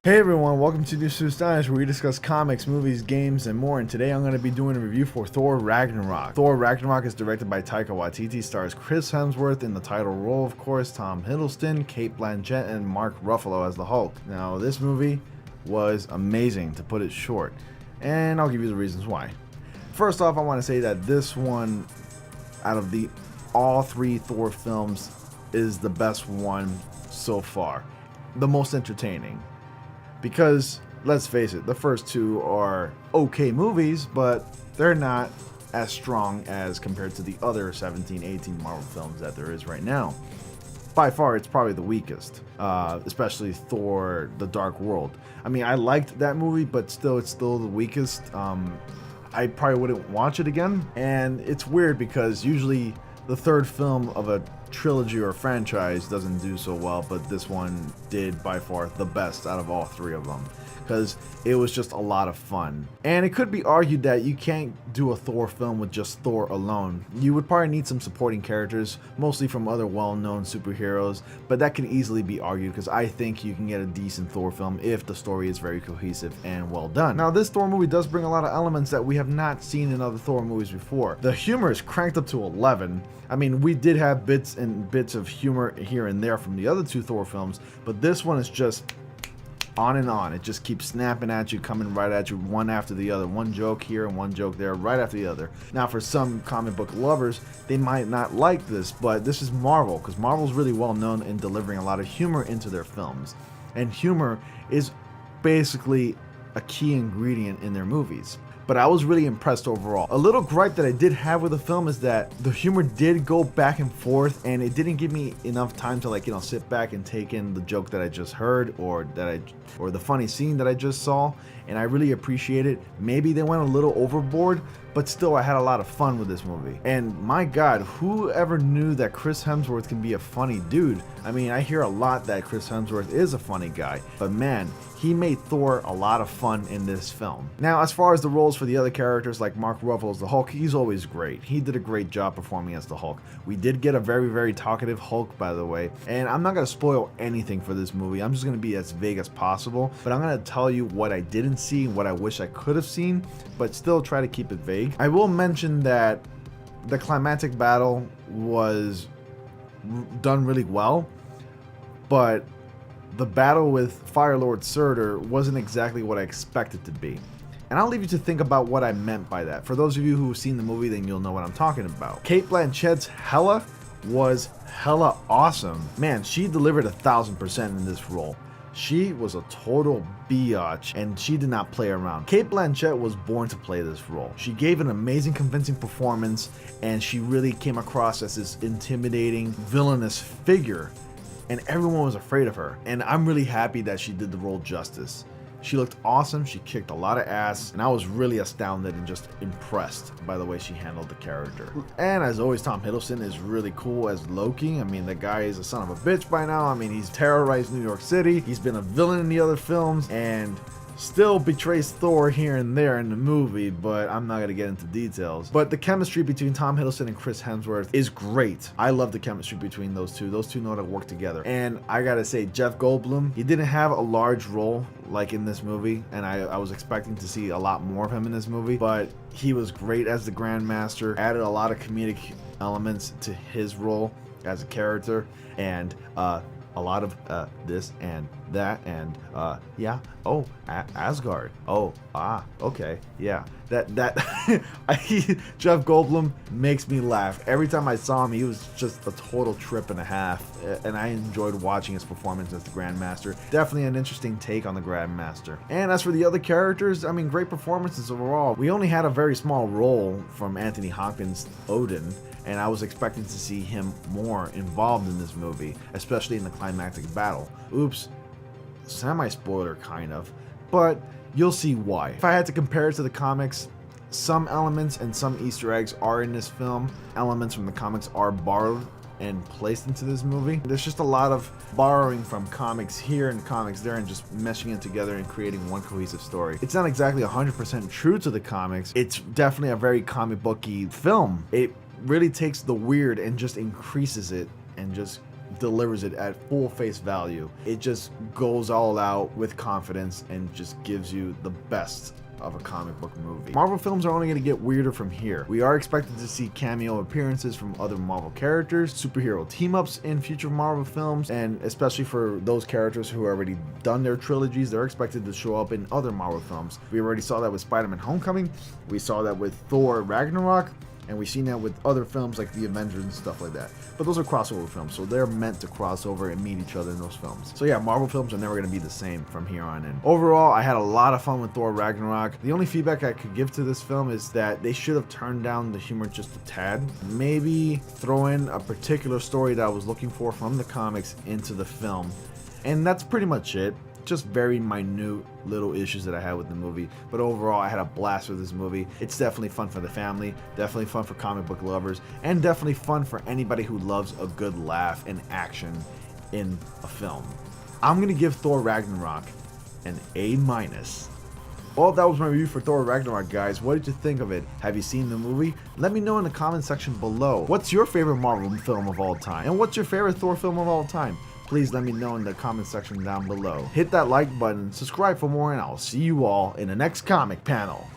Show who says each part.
Speaker 1: Hey everyone, welcome to News to Astonish, where we discuss comics, movies, games, and more. And today I'm going to be doing a review for Thor Ragnarok. Thor Ragnarok is directed by Taika Waititi, stars Chris Hemsworth in the title role, of course, Tom Hiddleston, Cate Blanchett, and Mark Ruffalo as the Hulk. Now, this movie was amazing, to put it short, and I'll give you the reasons why. First off, I want to say that this one, out of all three Thor films, is the best one so far, the most entertaining. Because, let's face it, the first two are okay movies, but they're not as strong as compared to the other 17, 18 Marvel films that there is right now. By far, it's probably the weakest, especially Thor: The Dark World. I mean, I liked that movie, but it's still the weakest. I probably wouldn't watch it again, and it's weird because usually the third film of a trilogy or franchise doesn't do so well, but this one did by far the best out of all three of them, because it was just a lot of fun. And it could be argued that you can't do a Thor film with just Thor alone. You would probably need some supporting characters, mostly from other well-known superheroes, but that can easily be argued, because I think you can get a decent Thor film if the story is very cohesive and well done. Now, this Thor movie does bring a lot of elements that we have not seen in other Thor movies before. The humor is cranked up to 11. I mean, we did have bits of humor here and there from the other two Thor films, but this one is just on and on. It just keeps snapping at you, coming right at you, one after the other. One joke here and one joke there, right after the other. Now, for some comic book lovers, they might not like this, but this is Marvel, because Marvel's really well known in delivering a lot of humor into their films. And humor is basically a key ingredient in their movies. But I was really impressed overall. A little gripe that I did have with the film is that the humor did go back and forth, and it didn't give me enough time to sit back and take in the joke that I just heard, or the funny scene that I just saw, and I really appreciate it. Maybe they went a little overboard, but still I had a lot of fun with this movie. And my God, who ever knew that Chris Hemsworth can be a funny dude? I mean, I hear a lot that Chris Hemsworth is a funny guy, but man, he made Thor a lot of fun in this film. Now, as far as the roles for the other characters, like Mark Ruffalo as the Hulk, he's always great. He did a great job performing as the Hulk. We did get a very, very talkative Hulk, by the way, and I'm not going to spoil anything for this movie. I'm just going to be as vague as possible, but I'm going to tell you what I didn't see and what I wish I could have seen, but still try to keep it vague. I will mention that the climactic battle was done really well, but the battle with Firelord Surtur wasn't exactly what I expected to be. And I'll leave you to think about what I meant by that. For those of you who've seen the movie, then you'll know what I'm talking about. Cate Blanchett's Hela was hella awesome. Man, she delivered 1000% in this role. She was a total biatch, and she did not play around. Cate Blanchett was born to play this role. She gave an amazing, convincing performance, and she really came across as this intimidating, villainous figure, and everyone was afraid of her. And I'm really happy that she did the role justice. She looked awesome, she kicked a lot of ass, and I was really astounded and just impressed by the way she handled the character. And as always, Tom Hiddleston is really cool as Loki. I mean, the guy is a son of a bitch by now. I mean, he's terrorized New York City, he's been a villain in the other films, and still betrays Thor here and there in the movie, but I'm not going to get into details. But the chemistry between Tom Hiddleston and Chris Hemsworth is great. I love the chemistry between those two. Those two know how to work together. And I gotta say, Jeff Goldblum, he didn't have a large role like in this movie, and I was expecting to see a lot more of him in this movie, but he was great as the Grandmaster, added a lot of comedic elements to his role as a character, and a lot of this and that, and yeah, oh, Asgard, oh, okay, yeah, that Jeff Goldblum makes me laugh. Every time I saw him, he was just a total trip and a half, and I enjoyed watching his performance as the Grandmaster. Definitely an interesting take on the Grandmaster. And as for the other characters, I mean, great performances overall. We only had a very small role from Anthony Hopkins' Odin, and I was expecting to see him more involved in this movie, especially in the climactic battle. Oops, semi-spoiler kind of, but you'll see why. If I had to compare it to the comics, some elements and some Easter eggs are in this film. Elements from the comics are borrowed and placed into this movie. There's just a lot of borrowing from comics here and comics there and just meshing it together and creating one cohesive story. It's not exactly 100% true to the comics. It's definitely a very comic booky film. It really takes the weird and just increases it and just delivers it at full face value. It just goes all out with confidence and just gives you the best of a comic book movie. Marvel films are only going to get weirder from here. We are expected to see cameo appearances from other Marvel characters, superhero team-ups in future Marvel films, and especially for those characters who already done their trilogies, they're expected to show up in other Marvel films. We already saw that with Spider-Man Homecoming, we saw that with Thor Ragnarok, and we've seen that with other films like The Avengers and stuff like that. But those are crossover films, so they're meant to cross over and meet each other in those films. So yeah, Marvel films are never going to be the same from here on in. Overall, I had a lot of fun with Thor Ragnarok. The only feedback I could give to this film is that they should have turned down the humor just a tad. Maybe throw in a particular story that I was looking for from the comics into the film. And that's pretty much it. Just very minute little issues that I had with the movie, but overall I had a blast with this movie. It's definitely fun for the family, definitely fun for comic book lovers, and definitely fun for anybody who loves a good laugh and action in a film. I'm gonna give Thor Ragnarok an A-. Well, that was my review for Thor Ragnarok, guys. What did you think of it? Have you seen the movie? Let me know in the comment section below. What's your favorite Marvel film of all time? And what's your favorite Thor film of all time? Please let me know in the comment section down below. Hit that like button, subscribe for more, and I'll see you all in the next comic panel.